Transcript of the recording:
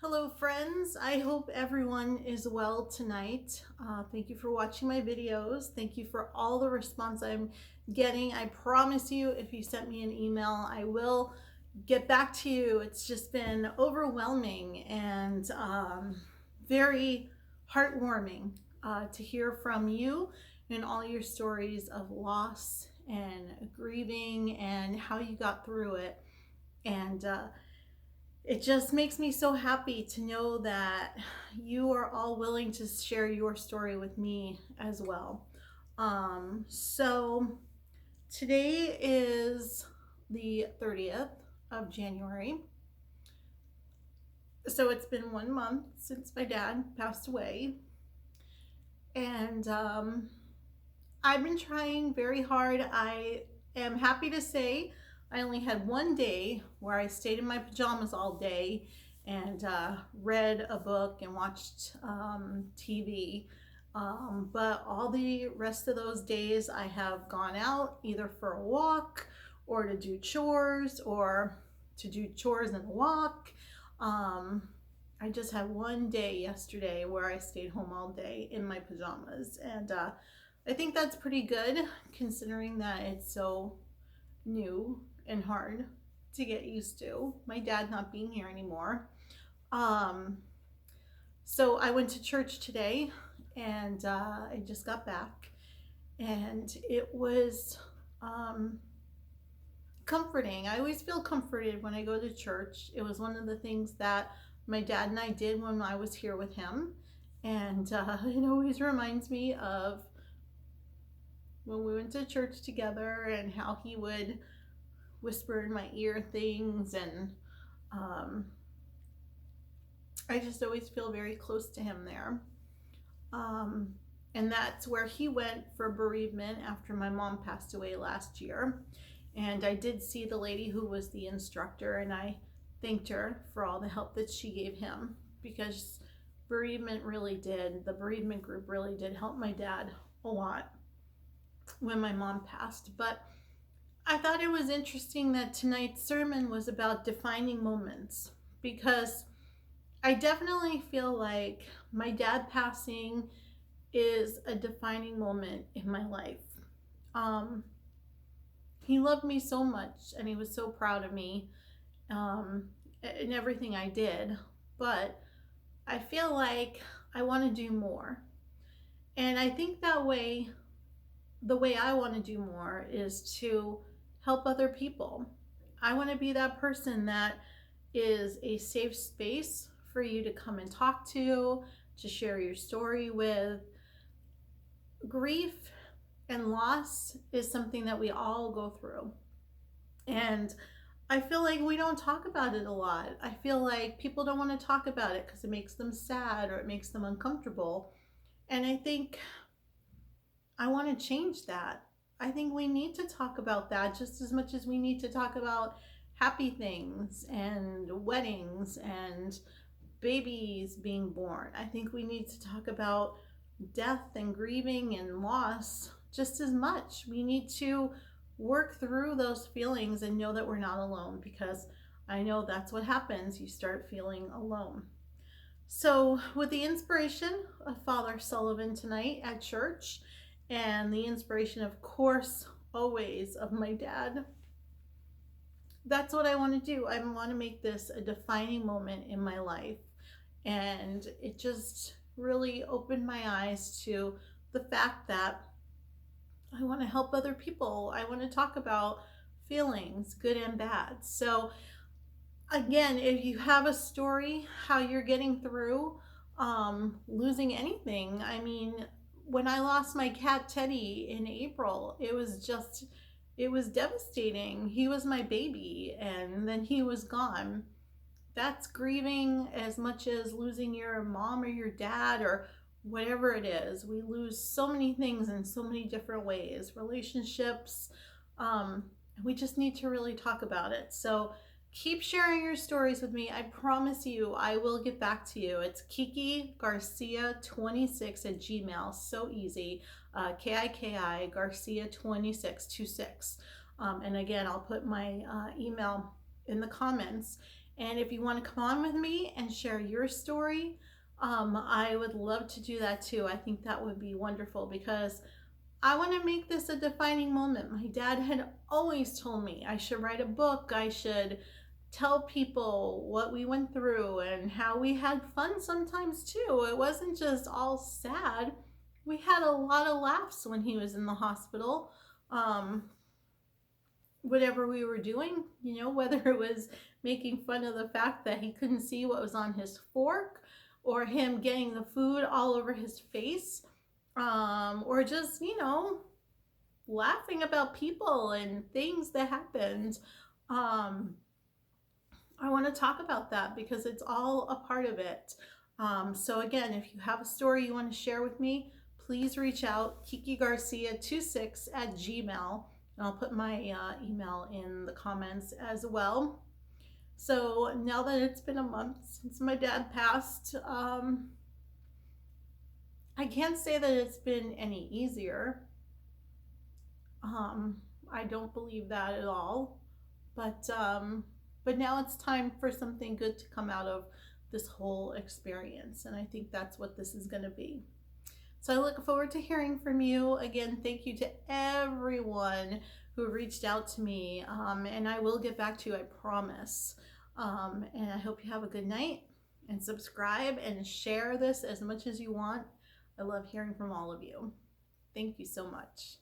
Hello friends, I hope everyone is well tonight. Thank you for watching my videos. Thank you for all the response I'm getting. I promise you, if you sent me an email, I will get back to you. It's just been overwhelming and very heartwarming to hear from you and all your stories of loss and grieving and how you got through it. And it just makes me so happy to know that you are all willing to share your story with me as well. So today is the 30th of January. So it's been 1 month since my dad passed away. And I've been trying very hard. I am happy to say I only had one day where I stayed in my pajamas all day and read a book and watched TV. But all the rest of those days I have gone out either for a walk or to do chores or to do chores and walk. I just had one day yesterday where I stayed home all day in my pajamas, and I think that's pretty good considering that it's so new and hard to get used to. My dad not being here anymore. Um, so I went to church today, and I just got back, and it was comforting. I always feel comforted when I go to church. It was one of the things that my dad and I did when I was here with him. And it always reminds me of when we went to church together and how he would whisper in my ear things. And I just always feel very close to him there. And that's where he went for bereavement after my mom passed away last year. And I did see the lady who was the instructor, and I thanked her for all the help that she gave him, because the bereavement group really did help my dad a lot when my mom passed. But I thought it was interesting that tonight's sermon was about defining moments, because I definitely feel like my dad passing is a defining moment in my life. He loved me so much and he was so proud of me in everything I did, but I feel like I want to do more. And I think that way, the way I want to do more is to help other people. I want to be that person that is a safe space for you to come and talk to share your story with. Grief and loss is something that we all go through. And I feel like we don't talk about it a lot. I feel like people don't want to talk about it because it makes them sad or it makes them uncomfortable. And I think I want to change that. I think we need to talk about that just as much as we need to talk about happy things and weddings and babies being born. I think we need to talk about death and grieving and loss just as much. We need to work through those feelings and know that we're not alone, because I know that's what happens. You start feeling alone. So, with the inspiration of Father Sullivan tonight at church, and the inspiration, of course, always of my dad, that's what I want to do. I want to make this a defining moment in my life. And it just really opened my eyes to the fact that I want to help other people. I want to talk about feelings, good and bad. So again, if you have a story how you're getting through losing anything, I mean, when I lost my cat Teddy in April, it was devastating. He was my baby and then he was gone. That's grieving as much as losing your mom or your dad or whatever it is. We lose so many things in so many different ways, relationships. We just need to really talk about it. So keep sharing your stories with me. I promise you I will get back to you. It's Kiki Garcia 26 at Gmail. So easy. KIKI Garcia 2626. And again, I'll put my email in the comments. And if you want to come on with me and share your story, I would love to do that too. I think that would be wonderful because I want to make this a defining moment. My dad had always told me I should write a book, I should tell people what we went through and how we had fun sometimes too. It wasn't just all sad. We had a lot of laughs when he was in the hospital. Um, Whatever we were doing, whether it was making fun of the fact that he couldn't see what was on his fork or him getting the food all over his face, or just, laughing about people and things that happened. Um, I want to talk about that because it's all a part of it. So again, if you have a story you want to share with me, please reach out, kikigarcia26@gmail. And I'll put my email in the comments as well. So now that it's been a month since my dad passed, I can't say that it's been any easier. I don't believe that at all. But now it's time for something good to come out of this whole experience, and I think that's what this is going to be. So I look forward to hearing from you. Again, thank you to everyone who reached out to me, and I will get back to you, I promise. And I hope you have a good night, and subscribe and share this as much as you want. I love hearing from all of you. Thank you so much.